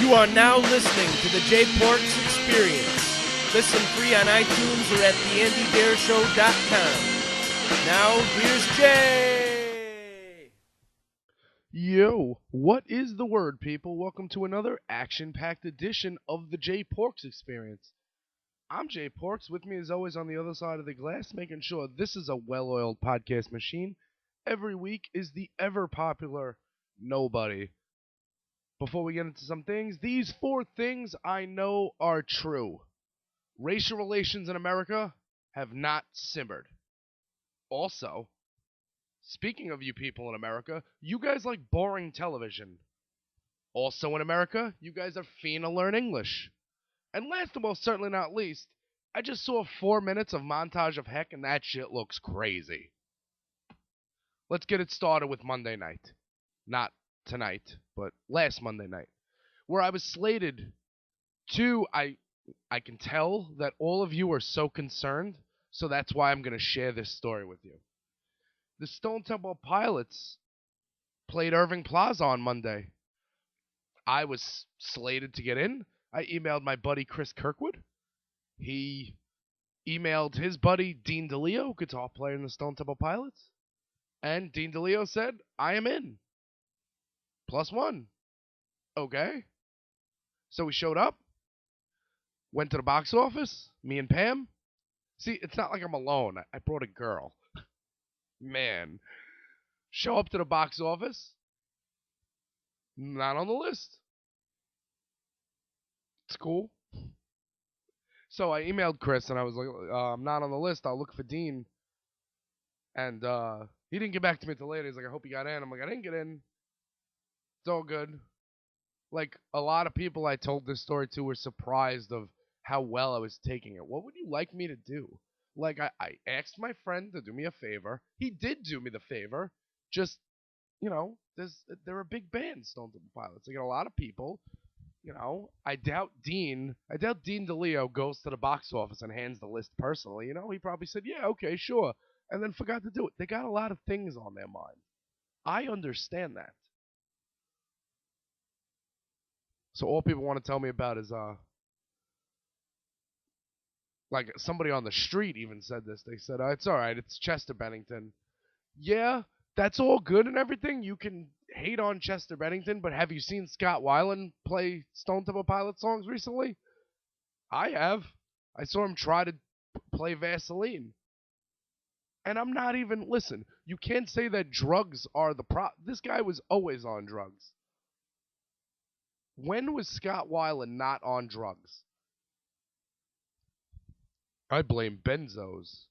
You are now listening to the Jay Porks Experience. Listen free on iTunes or at theandydareshow.com. Now, here's Jay. Yo, what is the word, people? Welcome to another action-packed edition of the Jay Porks Experience. I'm Jay Porks. With me, as always, on the other side of the glass, making sure this is a well-oiled podcast machine. Every week is the ever-popular Nobody. Before we get into some things, these 4 things I know are true. Racial relations in America have not simmered. Also, speaking of you people in America, you guys like boring television. Also in America, you guys are fiending to learn English. And last but most certainly not least, I just saw 4 minutes of montage of heck and that shit looks crazy. Let's get it started with Monday night. Not tonight, but last Monday night, where I was slated to, I can tell that all of you are so concerned, so that's why I'm going to share this story with you. The Stone Temple Pilots played Irving Plaza on Monday. I was slated to get in. I emailed my buddy Chris Kirkwood. He emailed his buddy Dean DeLeo, guitar player in the Stone Temple Pilots. And Dean DeLeo said, I am in. +1. Okay. So we showed up. Went to the box office. Me and Pam. See, it's not like I'm alone. I brought a girl. Man. Show up to the box office. Not on the list. It's cool. So I emailed Chris and I was like, I'm not on the list. I'll look for Dean. And he didn't get back to me until later. He's like, I hope you got in. I'm like, I didn't get in. It's all good. Like, a lot of people I told this story to were surprised of how well I was taking it. What would you like me to do? Like, I asked my friend to do me a favor. He did do me the favor. Just, you know, they're a big band, Stone Temple Pilots. They get a lot of people. You know, I doubt Dean DeLeo goes to the box office and hands the list personally. You know, he probably said, yeah, okay, sure. And then forgot to do it. They got a lot of things on their mind. I understand that. So all people want to tell me about is, like somebody on the street even said this. They said, it's all right. It's Chester Bennington. Yeah, that's all good and everything. You can hate on Chester Bennington, but have you seen Scott Weiland play Stone Temple Pilots songs recently? I have. I saw him try to play Vaseline. And I'm not even, listen, you can't say that drugs are the This guy was always on drugs. When was Scott Weiland not on drugs? I blame benzos.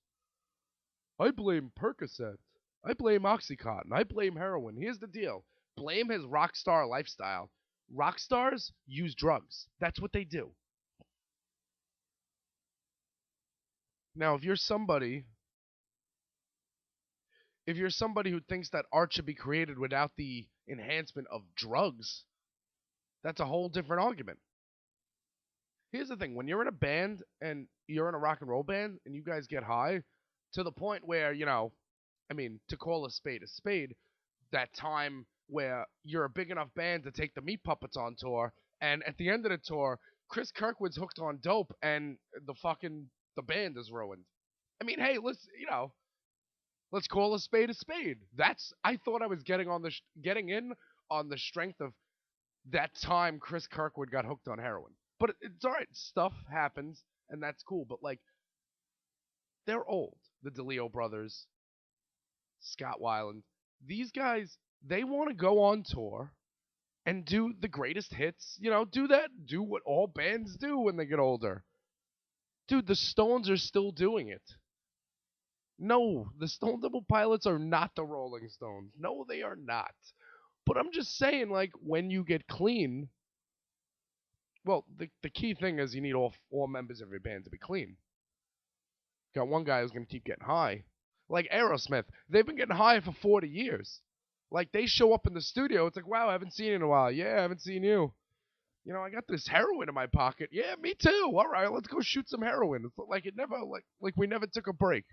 I blame Percocet. I blame Oxycontin. I blame heroin. Here's the deal. Blame his rock star lifestyle. Rock stars use drugs. That's what they do. Now, if you're somebody who thinks that art should be created without the enhancement of drugs, that's a whole different argument. Here's the thing. When you're in a band and you're in a rock and roll band and you guys get high to the point where, you know, I mean, to call a spade, that time where you're a big enough band to take the Meat Puppets on tour, and at the end of the tour, Chris Kirkwood's hooked on dope and the band is ruined. I mean, hey, let's call a spade a spade. I thought I was getting in on the strength of that time Chris Kirkwood got hooked on heroin. But it's all right. Stuff happens, and that's cool. But, like, they're old. The DeLeo brothers, Scott Weiland. These guys, they want to go on tour and do the greatest hits. You know, do what all bands do when they get older. Dude, the Stones are still doing it. No, the Stone Temple Pilots are not the Rolling Stones. No, they are not. But I'm just saying, like, when you get clean, well, the key thing is you need all members of your band to be clean. Got one guy who's going to keep getting high. Like Aerosmith. They've been getting high for 40 years. Like, they show up in the studio. It's like, wow, I haven't seen you in a while. Yeah, I haven't seen you. You know, I got this heroin in my pocket. Yeah, me too. All right, let's go shoot some heroin. It's like it never, like we never took a break.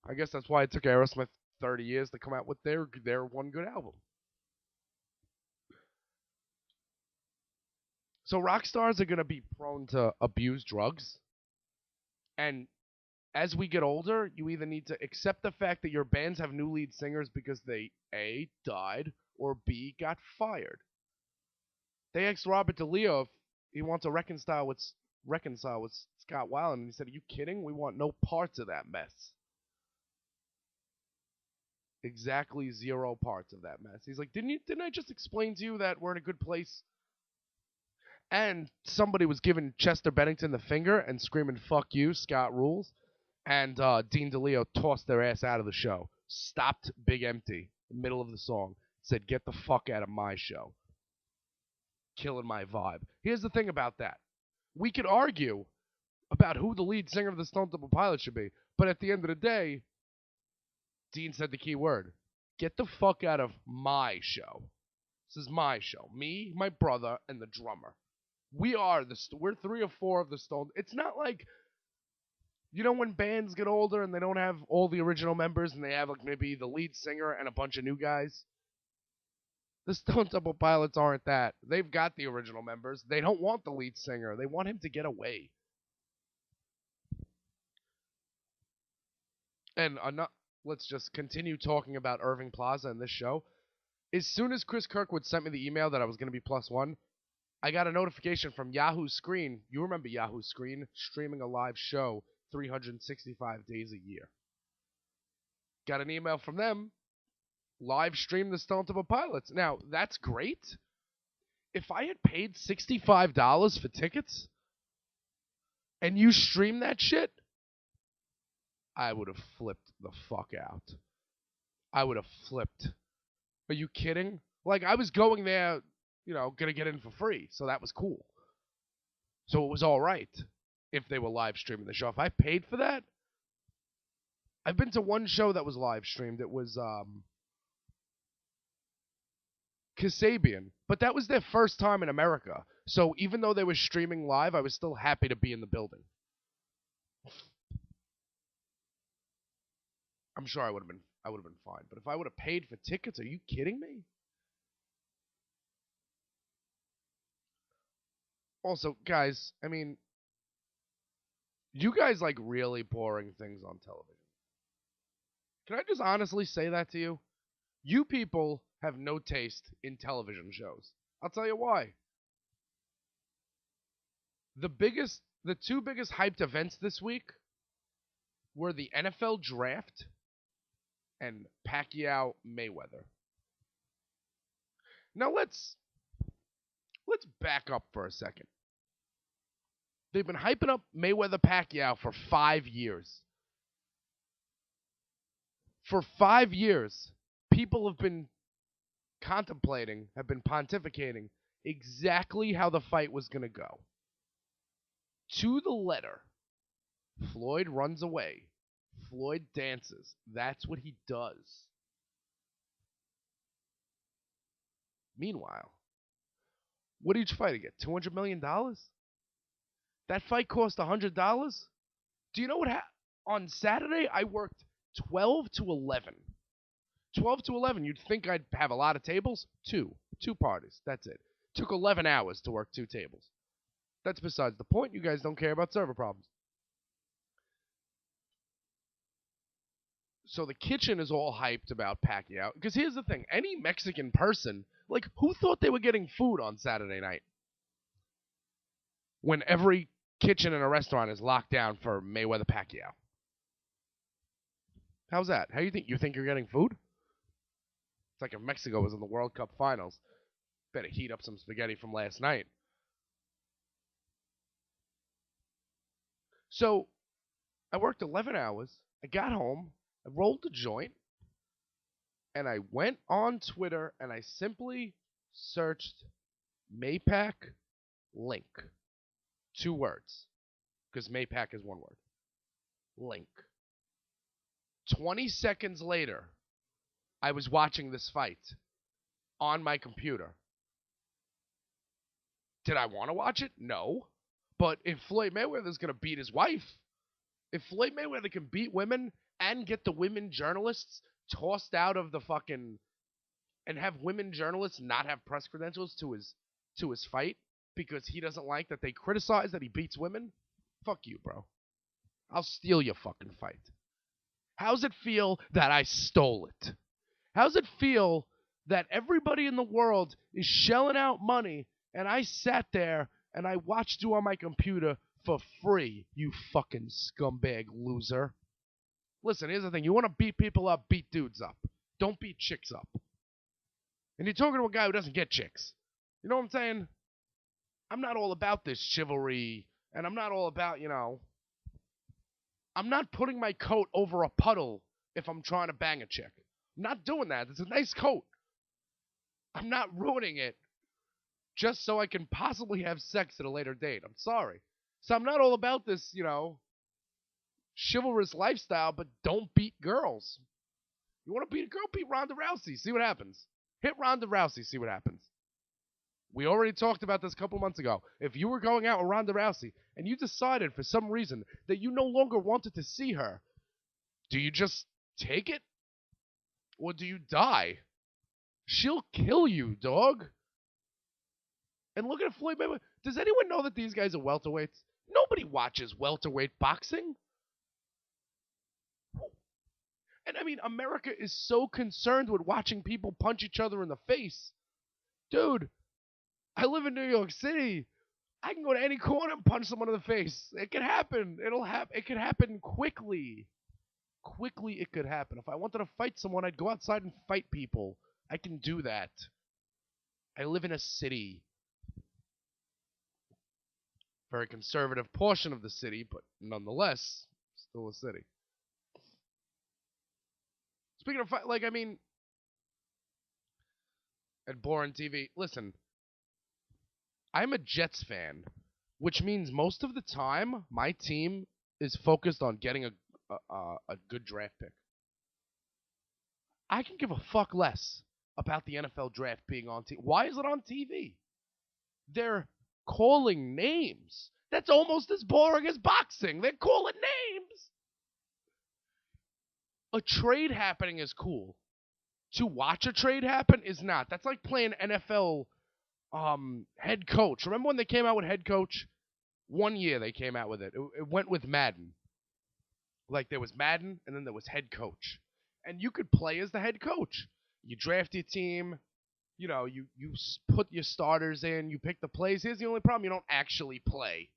I guess that's why it took Aerosmith 30 years to come out with their one good album. So rock stars are going to be prone to abuse drugs. And as we get older, you either need to accept the fact that your bands have new lead singers because they A, died, or B, got fired. They asked Robert DeLeo if he wants to reconcile with Scott Weiland, and he said, "Are you kidding? We want no parts of that mess." Exactly 0 parts of that mess. He's like, didn't I just explain to you that we're in a good place? And somebody was giving Chester Bennington the finger and screaming, "Fuck you, Scott rules." And Dean DeLeo tossed their ass out of the show. Stopped Big Empty in the middle of the song. Said, "Get the fuck out of my show." Killing my vibe. Here's the thing about that. We could argue about who the lead singer of the Stone Temple Pilots should be, but at the end of the day, Dean said the key word. Get the fuck out of my show. This is my show. Me, my brother, and the drummer. We're 3 or 4 of the Stone. It's not like, when bands get older and they don't have all the original members and they have like maybe the lead singer and a bunch of new guys. The Stone Temple Pilots aren't that. They've got the original members. They don't want the lead singer. They want him to get away. And let's just continue talking about Irving Plaza in this show. As soon as Chris Kirkwood sent me the email that I was going to be +1, I got a notification from Yahoo Screen. You remember Yahoo Screen? Streaming a live show 365 days a year. Got an email from them. Live stream the Stone Temple Pilots. Now, that's great. If I had paid $65 for tickets and you stream that shit, I would have flipped the fuck out. I would have flipped. Are you kidding? Like, I was going there, gonna get in for free, so that was cool. So it was all right if they were live streaming the show. If I paid for that, I've been to one show that was live streamed. It was Kasabian, but that was their first time in America. So even though they were streaming live, I was still happy to be in the building. I'm sure I would have been fine. But if I would have paid for tickets, are you kidding me? Also, guys, I mean, you guys like really boring things on television. Can I just honestly say that to you? You people have no taste in television shows. I'll tell you why. The 2 biggest hyped events this week were the NFL draft and Pacquiao Mayweather. Now let's back up for a second. They've been hyping up Mayweather Pacquiao for 5 years. For 5 years, people have been pontificating exactly how the fight was going to go. To the letter. Floyd runs away. Floyd dances. That's what he does. Meanwhile, what did each fighter get? $200 million? That fight cost $100? Do you know what happened? On Saturday, I worked 12 to 11. 12 to 11, you'd think I'd have a lot of tables? 2 parties, that's it. Took 11 hours to work 2 tables. That's besides the point. You guys don't care about server problems. So the kitchen is all hyped about Pacquiao. Because here's the thing. Any Mexican person, like, who thought they were getting food on Saturday night? When every kitchen in a restaurant is locked down for Mayweather Pacquiao. How's that? How you think? You think you're getting food? It's like if Mexico was in the World Cup Finals. Better heat up some spaghetti from last night. So, I worked 11 hours. I got home. I rolled a joint. And I went on Twitter and I simply searched Maypac link. 2 words. Because Maypac is 1 word. Link. 20 seconds later, I was watching this fight on my computer. Did I want to watch it? No. But if Floyd Mayweather is going to beat his wife, if Floyd Mayweather can beat women and get the women journalists tossed out of the fucking, and have women journalists not have press credentials to his fight, because he doesn't like that they criticize that he beats women, fuck you, bro. I'll steal your fucking fight. How's it feel that I stole it? How's it feel that everybody in the world is shelling out money and I sat there and I watched you on my computer for free, you fucking scumbag loser? Listen, here's the thing. You want to beat people up, beat dudes up. Don't beat chicks up. And you're talking to a guy who doesn't get chicks. You know what I'm saying? I'm not all about this chivalry, and I'm not all about, I'm not putting my coat over a puddle if I'm trying to bang a chick. I'm not doing that. It's a nice coat. I'm not ruining it just so I can possibly have sex at a later date. I'm sorry. So I'm not all about this, chivalrous lifestyle, but don't beat girls. You want to beat a girl? Beat Ronda Rousey. See what happens. Hit Ronda Rousey. See what happens. We already talked about this a couple months ago. If you were going out with Ronda Rousey and you decided for some reason that you no longer wanted to see her, do you just take it? Or do you die? She'll kill you, dog. And look at Floyd Mayweather. Does anyone know that these guys are welterweights? Nobody watches welterweight boxing. And I mean, America is so concerned with watching people punch each other in the face. Dude, I live in New York City. I can go to any corner and punch someone in the face. It can happen. It can happen quickly. Quickly it could happen. If I wanted to fight someone, I'd go outside and fight people. I can do that. I live in a city. Very conservative portion of the city, but nonetheless, still a city. Speaking of fight, at boring TV, listen, I'm a Jets fan, which means most of the time my team is focused on getting a good draft pick. I can give a fuck less about the NFL draft being on TV. Why is it on TV? They're calling names. That's almost as boring as boxing. They're calling names. A trade happening is cool. To watch a trade happen is not. That's like playing NFL head coach. Remember when they came out with head coach? 1 year they came out with it. It went with Madden. Like there was Madden and then there was head coach. And you could play as the head coach. You draft your team. You put your starters in. You pick the plays. Here's the only problem. You don't actually play.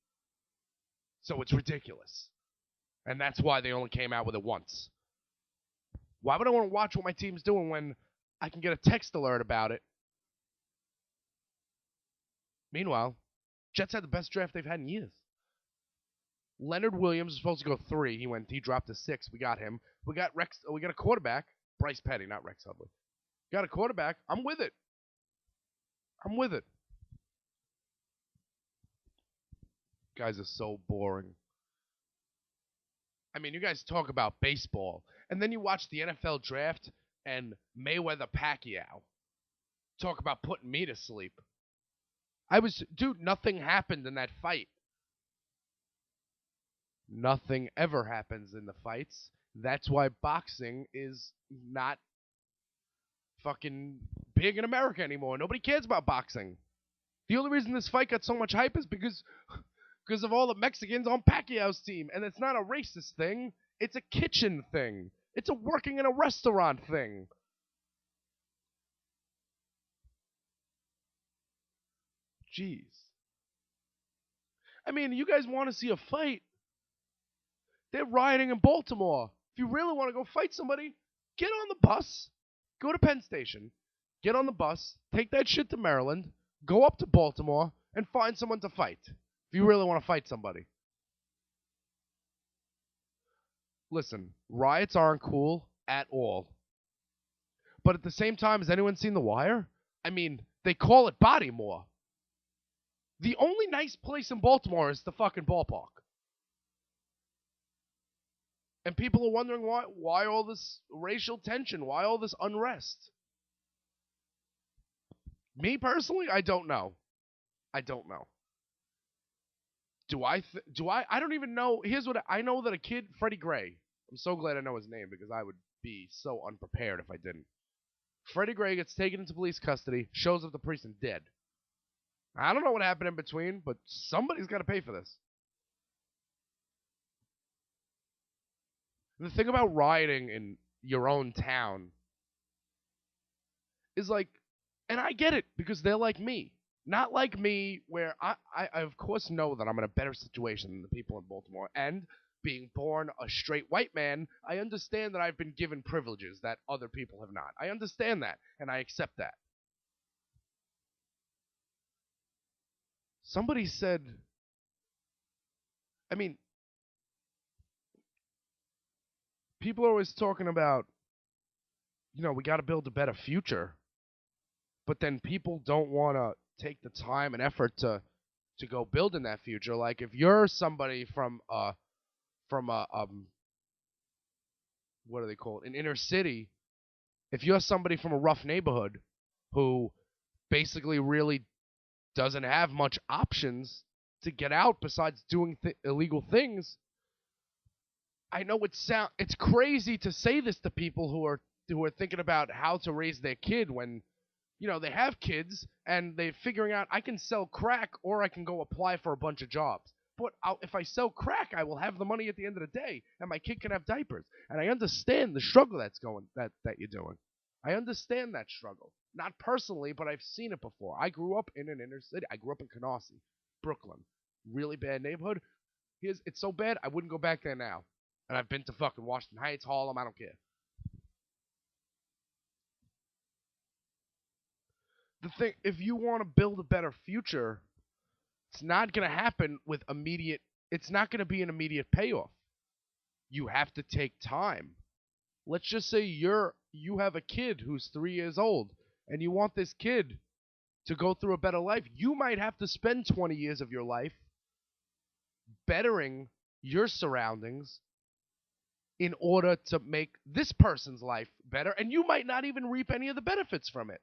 So it's ridiculous. And that's why they only came out with it once. Why would I want to watch what my team's doing when I can get a text alert about it? Meanwhile, Jets had the best draft they've had in years. Leonard Williams was supposed to go 3. He dropped to 6. We got him. We got a quarterback. Bryce Petty, not Rex Hubley. Got a quarterback. I'm with it. Guys are so boring. I mean, you guys talk about baseball, and then you watch the NFL draft and Mayweather-Pacquiao. Talk about putting me to sleep. Nothing happened in that fight. Nothing ever happens in the fights. That's why boxing is not fucking big in America anymore. Nobody cares about boxing. The only reason this fight got so much hype is because of all the Mexicans on Pacquiao's team. And it's not a racist thing. It's a kitchen thing. It's a working in a restaurant thing. Jeez. I mean, you guys want to see a fight? They're rioting in Baltimore. If you really want to go fight somebody, get on the bus. Go to Penn Station. Get on the bus. Take that shit to Maryland. Go up to Baltimore and find someone to fight. If you really want to fight somebody. Listen, riots aren't cool at all. But at the same time, has anyone seen The Wire? I mean, they call it Bodymore. The only nice place in Baltimore is the fucking ballpark. And people are wondering why all this racial tension, why all this unrest. Me personally, I don't know. I don't know. I don't even know. Here's what I know, that a kid, Freddie Gray. I'm so glad I know his name because I would be so unprepared if I didn't. Freddie Gray gets taken into police custody, shows up at the precinct dead. I don't know what happened in between, but somebody's got to pay for this. The thing about rioting in your own town is like, and I get it because they're like me. Not like me, where I of course know that I'm in a better situation than the people in Baltimore. And being born a straight white man, I understand that I've been given privileges that other people have not. I understand that, and I accept that. Somebody said, I mean, people are always talking about, we got to build a better future, but then people don't want to take the time and effort to go build in that future. Like if you're somebody from what do they call it, an inner city, if you're somebody from a rough neighborhood who basically really doesn't have much options to get out besides doing illegal things, I know it's crazy to say this to people who are thinking about how to raise their kid when they have kids and they're figuring out I can sell crack or I can go apply for a bunch of jobs. But if I sell crack, I will have the money at the end of the day, and my kid can have diapers. And I understand the struggle that you're doing. I understand that struggle. Not personally, but I've seen it before. I grew up in an inner city. I grew up in Canarsie, Brooklyn. Really bad neighborhood. It's so bad, I wouldn't go back there now. And I've been to fucking Washington Heights, Harlem, I don't care. The thing, if you want to build a better future, it's not going to happen with it's not going to be an immediate payoff. You have to take time. Let's just say you have a kid who's 3 years old and you want this kid to go through a better life. You might have to spend 20 years of your life bettering your surroundings in order to make this person's life better, and you might not even reap any of the benefits from it.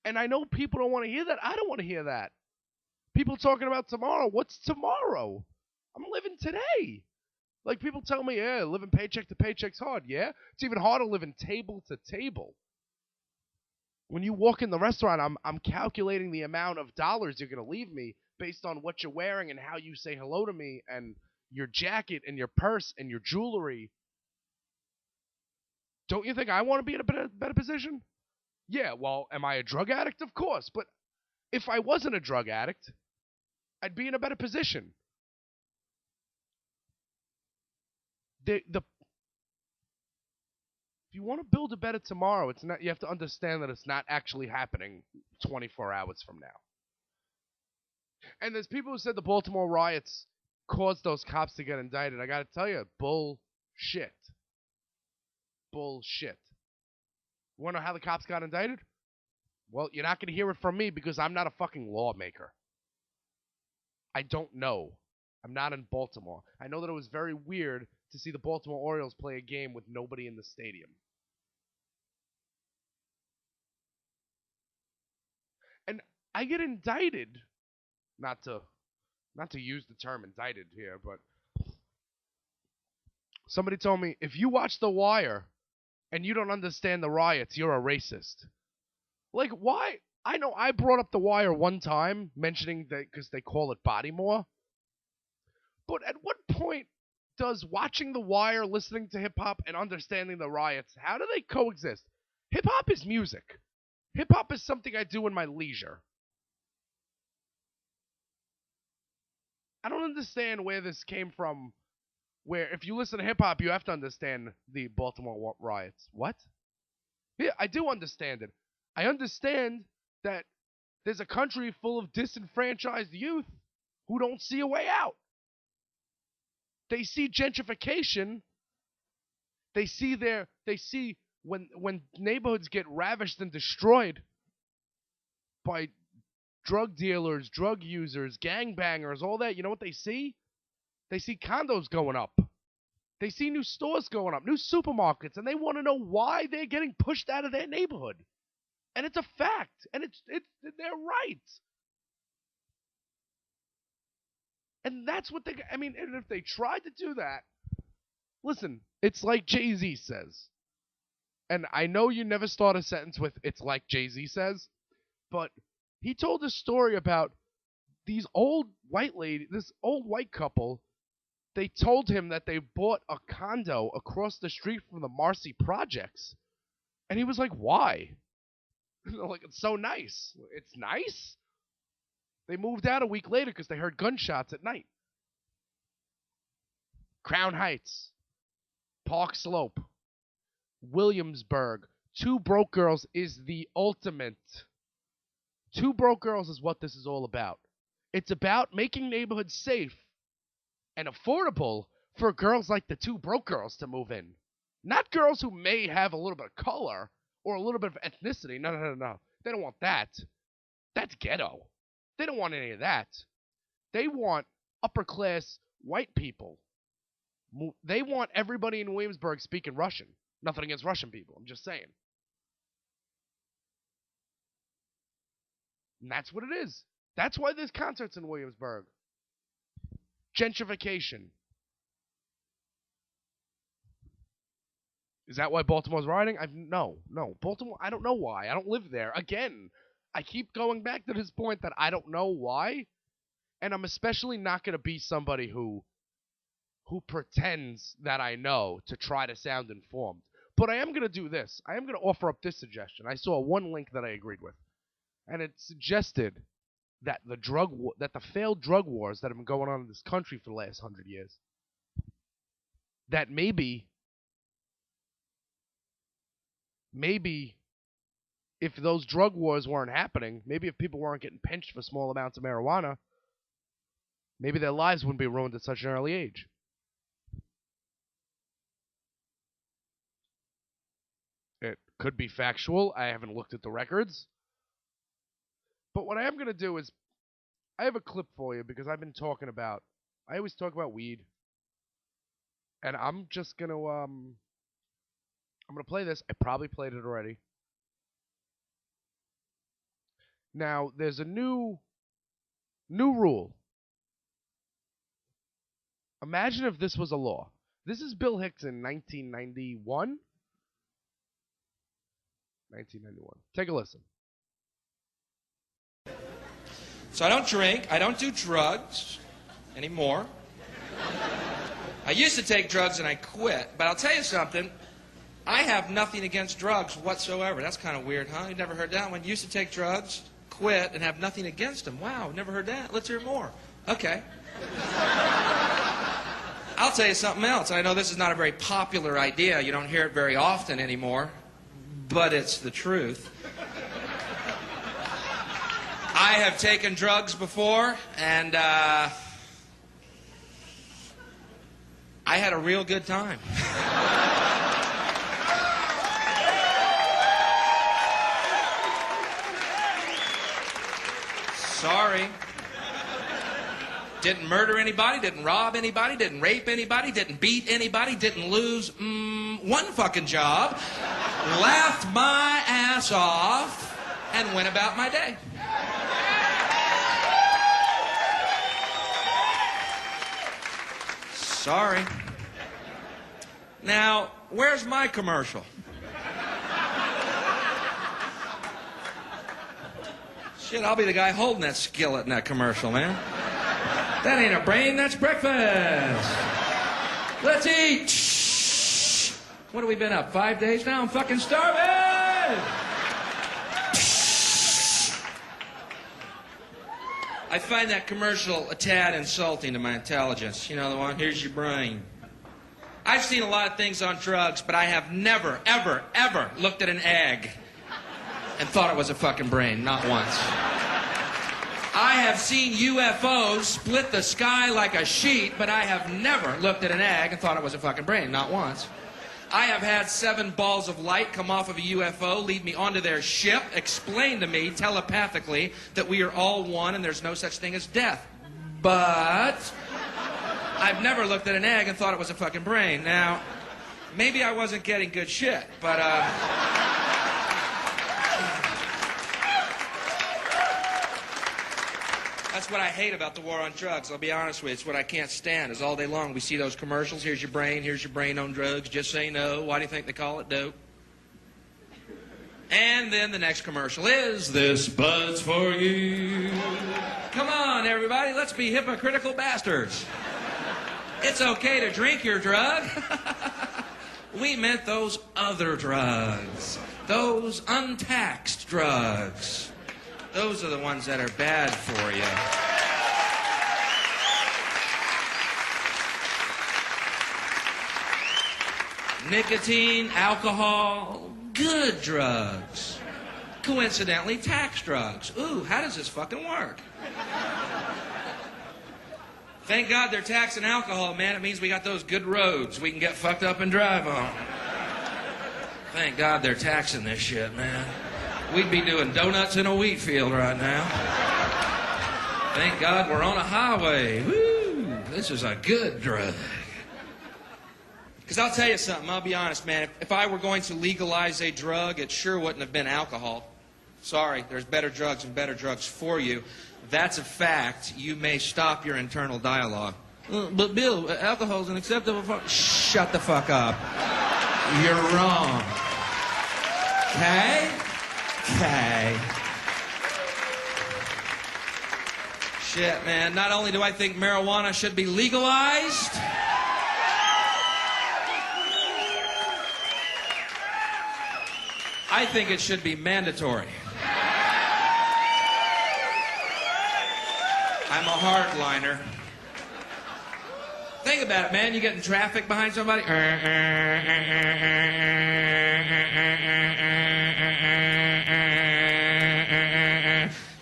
And I know people don't want to hear that. I don't want to hear that. People talking about tomorrow. What's tomorrow? I'm living today. Like people tell me, yeah, living paycheck to paycheck's hard. Yeah, it's even harder living table to table. When you walk in the restaurant, I'm calculating the amount of dollars you're going to leave me based on what you're wearing and how you say hello to me and your jacket and your purse and your jewelry. Don't you think I want to be in a better position? Yeah, well, am I a drug addict? Of course. But if I wasn't a drug addict, I'd be in a better position. If you want to build a better tomorrow, it's not. You have to understand that it's not actually happening 24 hours from now. And there's people who said the Baltimore riots caused those cops to get indicted. I got to tell you, bullshit. Bullshit. You want to know how the cops got indicted? Well, you're not going to hear it from me because I'm not a fucking lawmaker. I don't know. I'm not in Baltimore. I know that it was very weird to see the Baltimore Orioles play a game with nobody in the stadium. And I get indicted, not to use the term indicted here, but somebody told me, if you watch The Wire and you don't understand the riots, you're a racist. Like, why? I know I brought up The Wire one time, mentioning that because they call it Bodymore. But at what point does watching The Wire, listening to hip-hop, and understanding the riots, how do they coexist? Hip-hop is music. Hip-hop is something I do in my leisure. I don't understand where this came from, where if you listen to hip-hop, you have to understand the Baltimore riots. What? Yeah, I do understand it. I understand that there's a country full of disenfranchised youth who don't see a way out. They see gentrification. They see when neighborhoods get ravished and destroyed by drug dealers, drug users, gangbangers, all that. You know what they see? They see condos going up. They see new stores going up, new supermarkets, and they want to know why they're getting pushed out of their neighborhood. And it's a fact, and they're right. And that's what and if they tried to do that, listen, it's like Jay-Z says. And I know you never start a sentence with, it's like Jay-Z says, but He told a story about this old white couple. They told him that they bought a condo across the street from the Marcy Projects. And he was like, why? Like, it's so nice. It's nice? They moved out a week later because they heard gunshots at night. Crown Heights, Park Slope, Williamsburg. Two Broke Girls is the ultimate. Two Broke Girls is what this is all about. It's about making neighborhoods safe and affordable for girls like the Two Broke Girls to move in. Not girls who may have a little bit of color or a little bit of ethnicity. No. They don't want that. That's ghetto. They don't want any of that. They want upper class white people. They want everybody in Williamsburg speaking Russian. Nothing against Russian people. I'm just saying. And that's what it is. That's why there's concerts in Williamsburg. Gentrification. Is that why Baltimore's rioting? No. Baltimore, I don't know why. I don't live there. Again, I keep going back to this point that I don't know why. And I'm especially not going to be somebody who pretends that I know to try to sound informed. But I am going to do this. I am going to offer up this suggestion. I saw one link that I agreed with. And it suggested that the failed drug wars that have been going on in this country for the last 100 years, that maybe if those drug wars weren't happening, maybe if people weren't getting pinched for small amounts of marijuana, maybe their lives wouldn't be ruined at such an early age. It could be factual. I haven't looked at the records. But what I am going to do is, I have a clip for you because I've been talking about, I always talk about weed. And I'm just going to, I'm going to play this. I probably played it already. Now, there's a new rule. Imagine if this was a law. This is Bill Hicks in 1991. 1991. Take a listen. So I don't drink, I don't do drugs anymore. I used to take drugs and I quit, but I'll tell you something, I have nothing against drugs whatsoever. That's kind of weird, huh? You never heard that one? Used to take drugs, quit, and have nothing against them. Wow, never heard that. Let's hear more. Okay. I'll tell you something else. I know this is not a very popular idea. You don't hear it very often anymore, but it's the truth. I have taken drugs before, and I had a real good time. Sorry. Didn't murder anybody, didn't rob anybody, didn't rape anybody, didn't beat anybody, didn't lose one fucking job. Laughed my ass off and went about my day. Sorry. Now, where's my commercial? Shit, I'll be the guy holding that skillet in that commercial, man. That ain't a brain, that's breakfast. Let's eat. Shh. What have we been up, 5 days now? I'm fucking starving. I find that commercial a tad insulting to my intelligence. You know the one, here's your brain. I've seen a lot of things on drugs, but I have never, ever, ever looked at an egg and thought it was a fucking brain, not once. I have seen UFOs split the sky like a sheet, but I have never looked at an egg and thought it was a fucking brain, not once. I have had 7 balls of light come off of a UFO, lead me onto their ship, explain to me telepathically that we are all one and there's no such thing as death. But I've never looked at an egg and thought it was a fucking brain. Now, maybe I wasn't getting good shit, but that's what I hate about the war on drugs. I'll be honest with you. It's what I can't stand is all day long we see those commercials. Here's your brain on drugs. Just say no. Why do you think they call it dope? And then the next commercial is, this bud's for you. Come on, everybody, let's be hypocritical bastards. It's okay to drink your drug. We meant those other drugs. Those untaxed drugs. Those are the ones that are bad for you. Nicotine, alcohol, good drugs. Coincidentally, tax drugs. Ooh, how does this fucking work? Thank God they're taxing alcohol, man. It means we got those good roads we can get fucked up and drive on. Thank God they're taxing this shit, man. We'd be doing donuts in a wheat field right now. Thank God we're on a highway. Woo! This is a good drug. Because I'll tell you something, I'll be honest, man. If I were going to legalize a drug, it sure wouldn't have been alcohol. Sorry, there's better drugs and better drugs for you. That's a fact. You may stop your internal dialogue. But Bill, alcohol's an acceptable form. Shut the fuck up. You're wrong. Okay? Okay. Shit, man. Not only do I think marijuana should be legalized, I think it should be mandatory. I'm a hardliner. Think about it, man. You get in traffic behind somebody.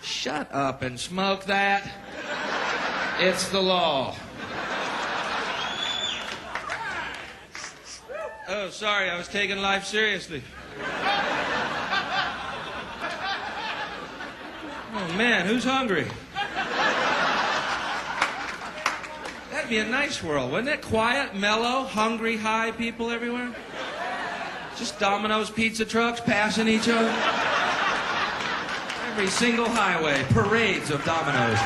Shut up and smoke that. It's the law. Oh, sorry, I was taking life seriously. Oh, man, who's hungry? That'd be a nice world, wouldn't it? Quiet, mellow, hungry, high people everywhere. Just Domino's pizza trucks passing each other. Every single highway, parades of Domino's.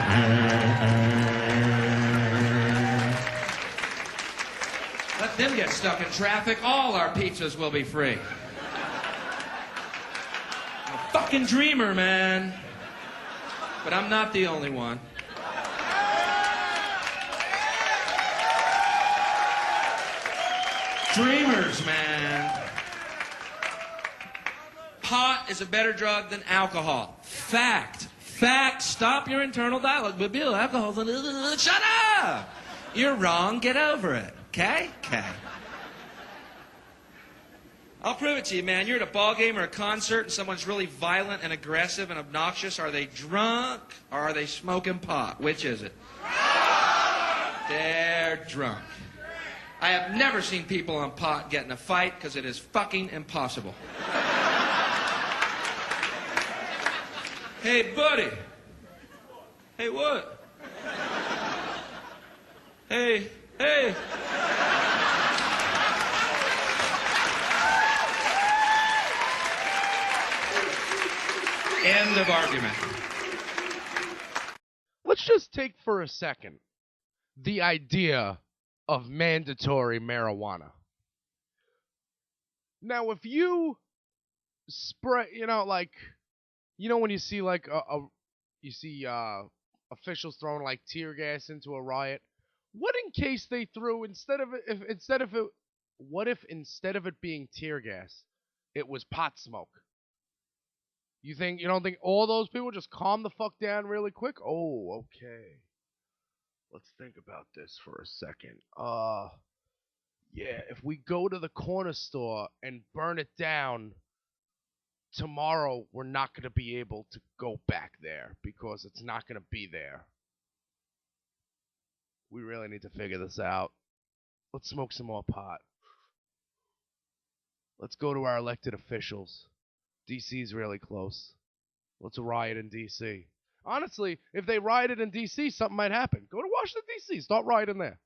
Let them get stuck in traffic. All our pizzas will be free. I'm a fucking dreamer, man. But I'm not the only one. Dreamers, man. Pot is a better drug than alcohol. Fact. Fact. Stop your internal dialogue. But Bill, alcohol's a... Shut up! You're wrong. Get over it. Okay? Okay. I'll prove it to you, man. You're at a ball game or a concert and someone's really violent and aggressive and obnoxious. Are they drunk or are they smoking pot? Which is it? They're drunk. I have never seen people on pot get in a fight because it is fucking impossible. Hey, buddy. Hey, what? Hey, hey. End of argument. Let's just take for a second the idea of mandatory marijuana. Now, if you spray, when you see like officials throwing like tear gas into a riot, what in case they threw instead of it being tear gas, it was pot smoke? You don't think all those people just calm the fuck down really quick? Oh, okay. Let's think about this for a second. Yeah, if we go to the corner store and burn it down, tomorrow we're not going to be able to go back there because it's not going to be there. We really need to figure this out. Let's smoke some more pot. Let's go to our elected officials. DC's really close. Let's riot in DC. Honestly, if they rioted in DC, something might happen. Go to Washington, DC. Start rioting there.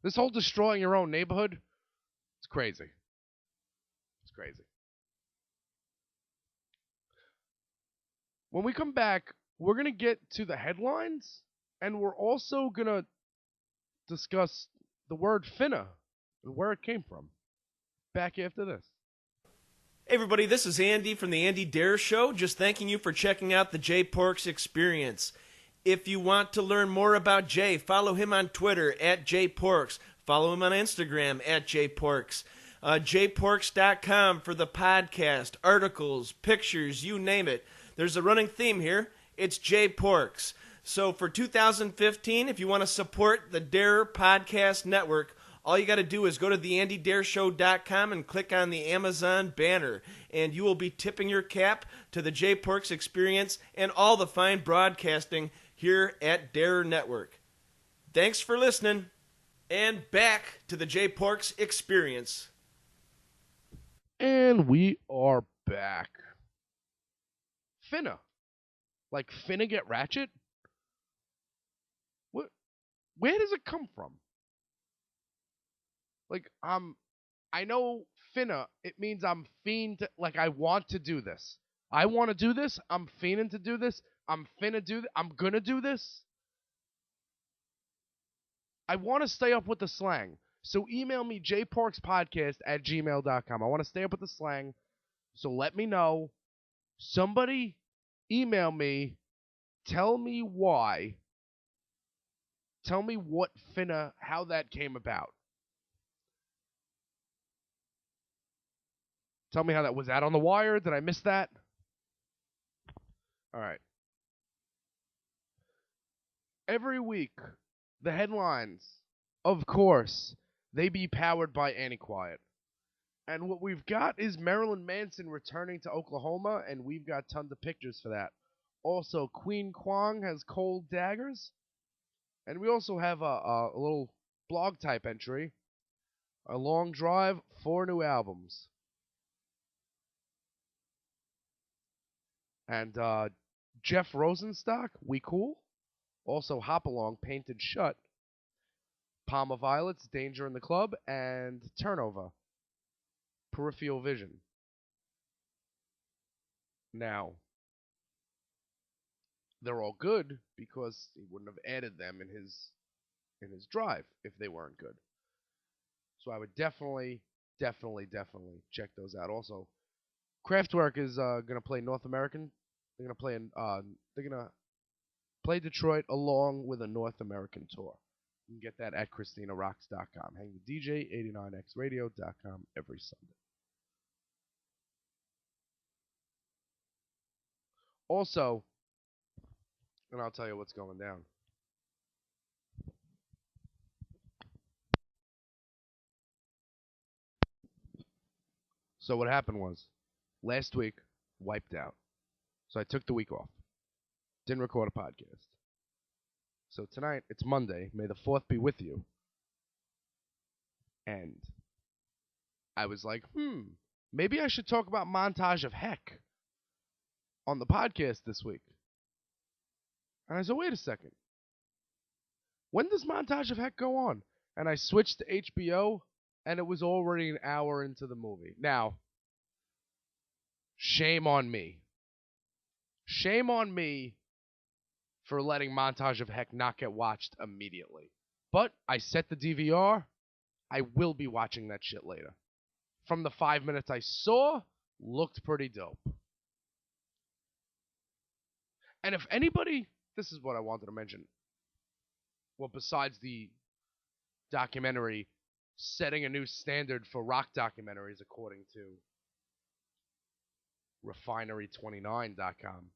This whole destroying your own neighborhood, it's crazy. It's crazy. When we come back, we're going to get to the headlines, and we're also going to discuss the word finna and where it came from. Back after this. Hey everybody, this is Andy from the Andy Dare Show. Just thanking you for checking out the Jay Porks Experience. If you want to learn more about Jay, follow him on Twitter at Jay Porks. Follow him on Instagram at Jay Porks. JayPorks.com for the podcast, articles, pictures, you name it. There's a running theme here. It's Jay Porks. So for 2015, if you want to support the Dare Podcast Network, all you got to do is go to theandydareshow.com and click on the Amazon banner, and you will be tipping your cap to the Jay Porks Experience and all the fine broadcasting here at Dare Network. Thanks for listening, and back to the Jay Porks Experience. And we are back. Finna. Like finna get ratchet? What? Where does it come from? Like, I know finna, it means I'm fiend, like I want to do this. I want to do this, I'm fiending to do this, I'm finna do this, I'm gonna do this. I want to stay up with the slang. So email me, jporkspodcast@gmail.com. I want to stay up with the slang, so let me know. Somebody email me, tell me why. Tell me what finna, how that came about. Tell me how that was. That on the wire? Did I miss that? All right. Every week, the headlines, of course, they be powered by Anti-Quiet. And what we've got is Marilyn Manson returning to Oklahoma, and we've got tons of pictures for that. Also, Queen Kwong has cold daggers. And we also have a little blog type entry. A long drive, 4 new albums. And Jeff Rosenstock, We Cool. Also Hop Along, Painted Shut. Palma Violets, Danger in the Club. And Turnover, Peripheral Vision. Now, they're all good because he wouldn't have added them in his drive if they weren't good. So I would definitely check those out. Also, Kraftwerk is gonna play North American. They're gonna play Detroit along with a North American tour. You can get that at ChristinaRocks.com. Hang the DJ 89xradio.com every Sunday. Also, and I'll tell you what's going down. So what happened was, last week, wiped out. So I took the week off. Didn't record a podcast. So tonight, it's Monday. May the 4th be with you. And I was like, maybe I should talk about Montage of Heck on the podcast this week. And I said, wait a second. When does Montage of Heck go on? And I switched to HBO, and it was already an hour into the movie. Now, shame on me. Shame on me for letting Montage of Heck not get watched immediately. But I set the DVR. I will be watching that shit later. From the 5 minutes I saw, looked pretty dope. And if anybody, this is what I wanted to mention. Well, besides the documentary setting a new standard for rock documentaries according to refinery29.com.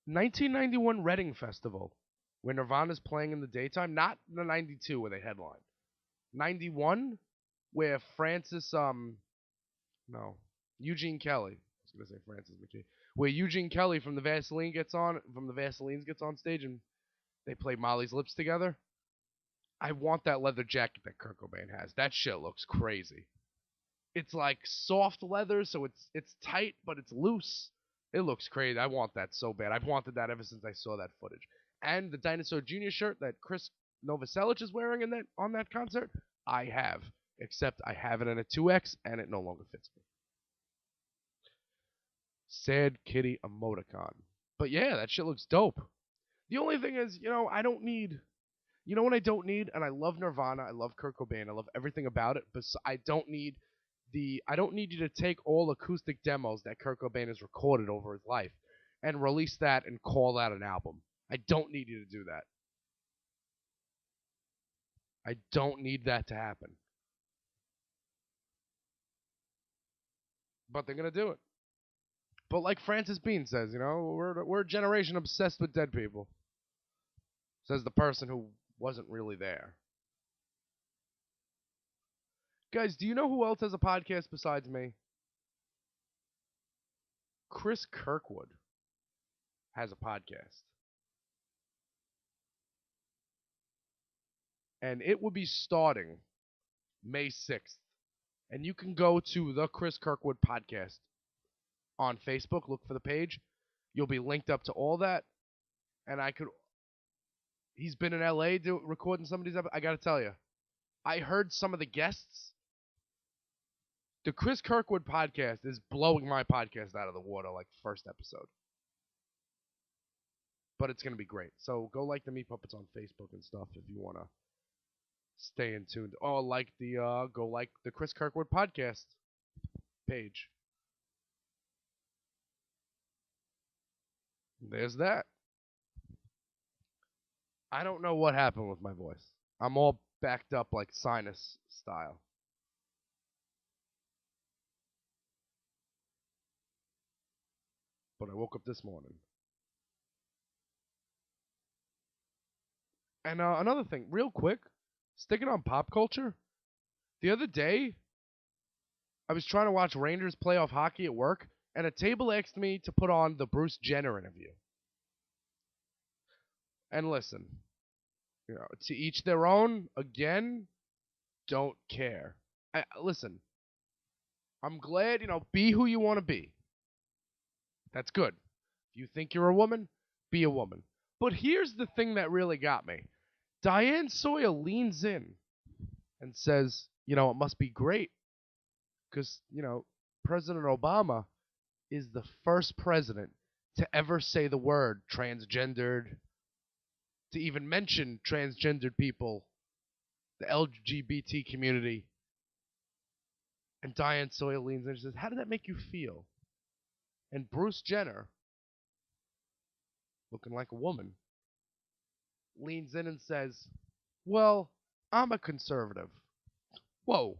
1991 Reading Festival, where Nirvana's playing in the daytime, not the 92 where they headlined. 91, where Eugene Kelly, I was going to say Francis McKee, where Eugene Kelly from the Vaseline's gets on stage and they play Molly's Lips together. I want that leather jacket that Kurt Cobain has. That shit looks crazy. It's like soft leather, so it's tight, but it's loose. It looks crazy. I want that so bad. I've wanted that ever since I saw that footage. And the Dinosaur Jr. shirt that Chris Novoselic is wearing on that concert, I have. Except I have it in a 2X, and it no longer fits me. Sad kitty emoticon. But yeah, that shit looks dope. The only thing is, I don't need... You know what I don't need? And I love Nirvana. I love Kurt Cobain. I love everything about it. But I don't need I don't need you to take all acoustic demos that Kurt Cobain has recorded over his life and release that and call that an album. I don't need you to do that. I don't need that to happen. But they're going to do it. But like Francis Bean says, we're a generation obsessed with dead people. Says the person who wasn't really there. Guys, do you know who else has a podcast besides me? Chris Kirkwood has a podcast. And it will be starting May 6th. And you can go to the Chris Kirkwood podcast on Facebook. Look for the page. You'll be linked up to all that. And he's been in LA recording some of these episodes. I got to tell you, I heard some of the guests. The Chris Kirkwood podcast is blowing my podcast out of the water like the first episode. But it's going to be great. So go like the Meat Puppets on Facebook and stuff if you want to stay in tune. Oh, go like the Chris Kirkwood podcast page. There's that. I don't know what happened with my voice. I'm all backed up like sinus style. But I woke up this morning. And another thing, real quick, sticking on pop culture. The other day, I was trying to watch Rangers playoff hockey at work, and a table asked me to put on the Bruce Jenner interview. And listen, to each their own. Again, don't care. Listen, I'm glad, be who you want to be. That's good. If you think you're a woman, be a woman. But here's the thing that really got me. Diane Sawyer leans in and says, it must be great because, President Obama is the first president to ever say the word transgendered, to even mention transgendered people, the LGBT community. And Diane Sawyer leans in and says, how did that make you feel? And Bruce Jenner, looking like a woman, leans in and says, well, I'm a conservative. Whoa.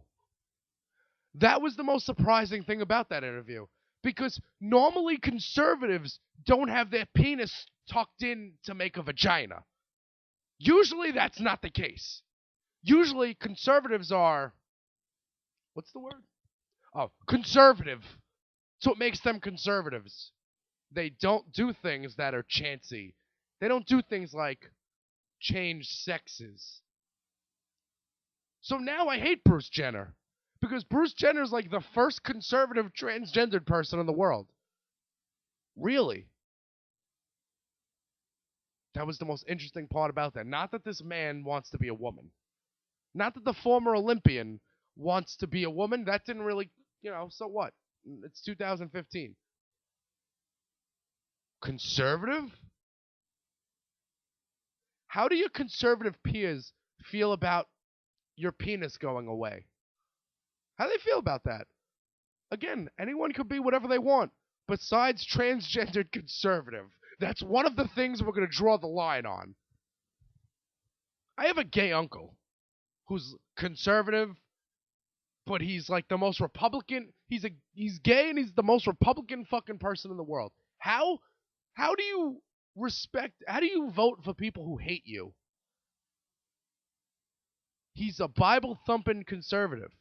That was the most surprising thing about that interview. Because normally conservatives don't have their penis tucked in to make a vagina. Usually that's not the case. Usually conservatives are, what's the word? Oh, conservative. So it makes them conservatives. They don't do things that are chancy. They don't do things like change sexes. So now I hate Bruce Jenner. Because Bruce Jenner is like the first conservative transgendered person in the world. Really? That was the most interesting part about that. Not that this man wants to be a woman. Not that the former Olympian wants to be a woman. That didn't really, so what? It's 2015. Conservative? How do your conservative peers feel about your penis going away? How do they feel about that? Again, anyone could be whatever they want, besides transgendered conservative. That's one of the things we're going to draw the line on. I have a gay uncle who's conservative, but he's like the most Republican. He's gay and he's the most Republican fucking person in the world. How do you vote for people who hate you? He's a Bible-thumping conservative.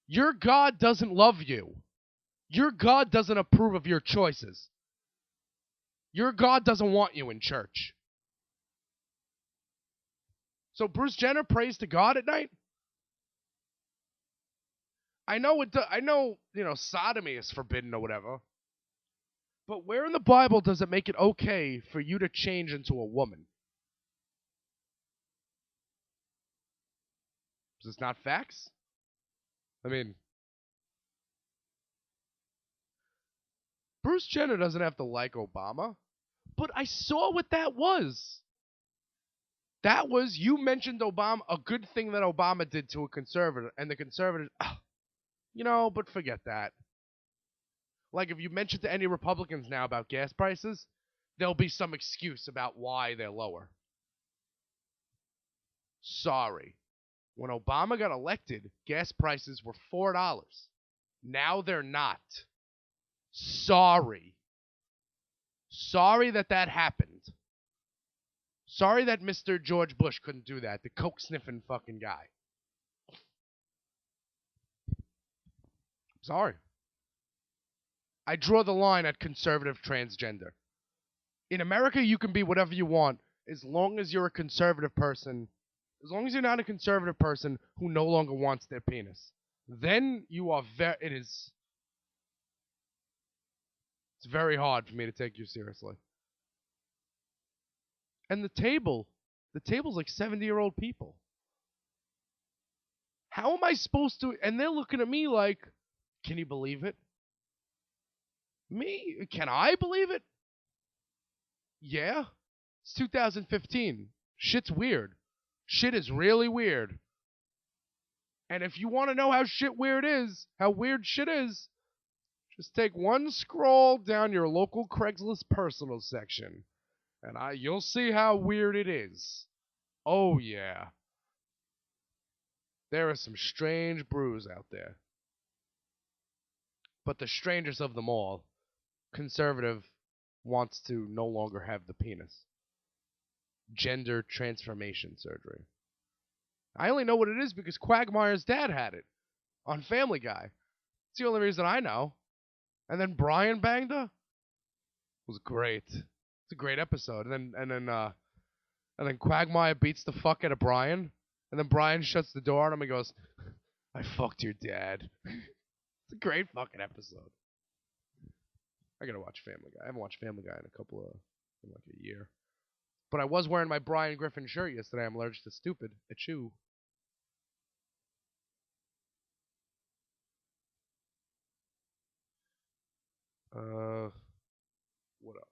Your God doesn't love you. Your God doesn't approve of your choices. Your God doesn't want you in church. So Bruce Jenner prays to God at night? I know, sodomy is forbidden or whatever. But where in the Bible does it make it okay for you to change into a woman? Is this not facts? I mean, Bruce Jenner doesn't have to like Obama, but I saw what that was. That was, you mentioned Obama, a good thing that Obama did to a conservative, and the conservatives, But forget that. Like, if you mention to any Republicans now about gas prices, there'll be some excuse about why they're lower. Sorry. When Obama got elected, gas prices were $4. Now they're not. Sorry. Sorry that happened. Sorry that Mr. George Bush couldn't do that, the coke-sniffing fucking guy. Sorry. I draw the line at conservative transgender. In America, you can be whatever you want as long as you're a conservative person. As long as you're not a conservative person who no longer wants their penis. Then you are it's very hard for me to take you seriously. And the table's like 70-year-old people. How am I supposed to? And they're looking at me like, can you believe it? Me? Can I believe it? Yeah. It's 2015. Shit's weird. Shit is really weird. And if you want to know how weird shit is, just take one scroll down your local Craigslist personal section, and you'll see how weird it is. Oh yeah. There are some strange brews out there. But the strangest of them all, conservative wants to no longer have the penis. Gender transformation surgery. I only know what it is because Quagmire's dad had it on Family Guy. It's the only reason I know. And then Brian banged her. It was great. It's a great episode. And then Quagmire beats the fuck out of Brian. And then Brian shuts the door on him and goes, "I fucked your dad." It's a great fucking episode. I gotta watch Family Guy. I haven't watched Family Guy in like a year. But I was wearing my Brian Griffin shirt yesterday. I'm allergic to stupid. Achoo. What else?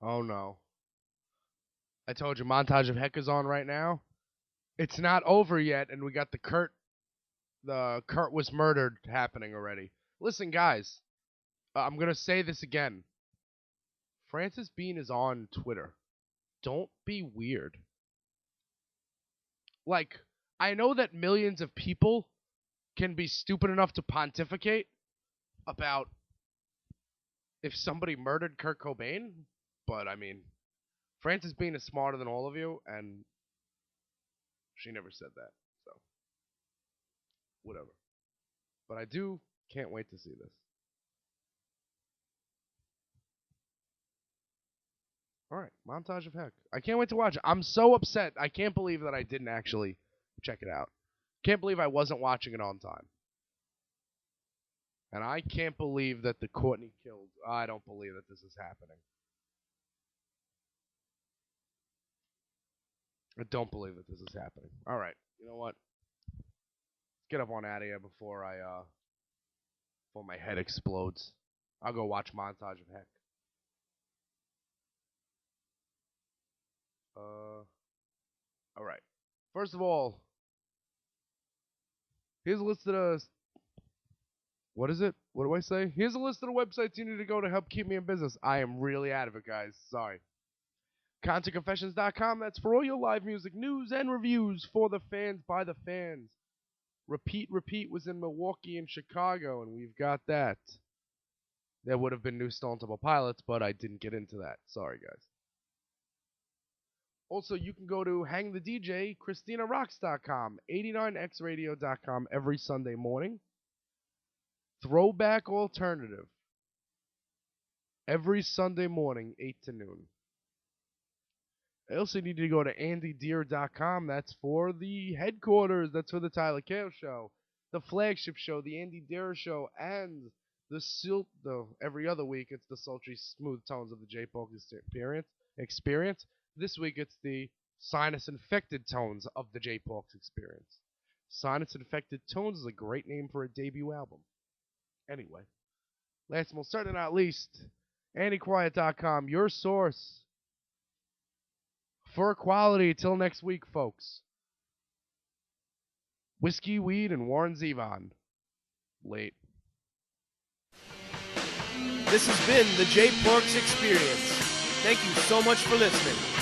Oh no. I told you Montage of Heck is on right now. It's not over yet, and we got the Kurt was murdered happening already. Listen, guys. I'm gonna say this again. Francis Bean is on Twitter. Don't be weird. Like, I know that millions of people can be stupid enough to pontificate about if somebody murdered Kurt Cobain, but I mean, Francis Bean is smarter than all of you, and she never said that, so whatever. But I can't wait to see this. Alright, Montage of Heck. I can't wait to watch it. I'm so upset. I can't believe that I didn't actually check it out. Can't believe I wasn't watching it on time. And I can't believe that the Courtney killed. I don't believe that this is happening. I don't believe that this is happening. Alright, you know what? Let's get up on out of here before my head explodes. I'll go watch Montage of Heck. Alright. First of all, here's a list of the... What is it? What do I say? Here's a list of the websites you need to go to help keep me in business. I am really out of it, guys. Sorry. ContentConfessions.com. That's for all your live music, news, and reviews for the fans, by the fans. Repeat was in Milwaukee and Chicago, and we've got that. There would have been new Stone Temple Pilots, but I didn't get into that. Sorry, guys. Also, you can go to Hang the DJ, ChristinaRocks.com, 89xradio.com every Sunday morning. Throwback Alternative. Every Sunday morning, 8 to noon. I also need to go to AndyDeer.com. That's for the headquarters. That's for the Tyler Cato Show, the flagship show, the Andy Deer Show, and every other week it's the sultry, smooth tones of the J-Polk experience. This week it's the sinus-infected tones of the J-Polk experience. Sinus-infected tones is a great name for a debut album. Anyway, last and most certainly not least, AndyQuiet.com, your source for equality. Till next week, folks. Whiskey, weed, and Warren Zevon. Late. This has been the J Porks Experience. Thank you so much for listening.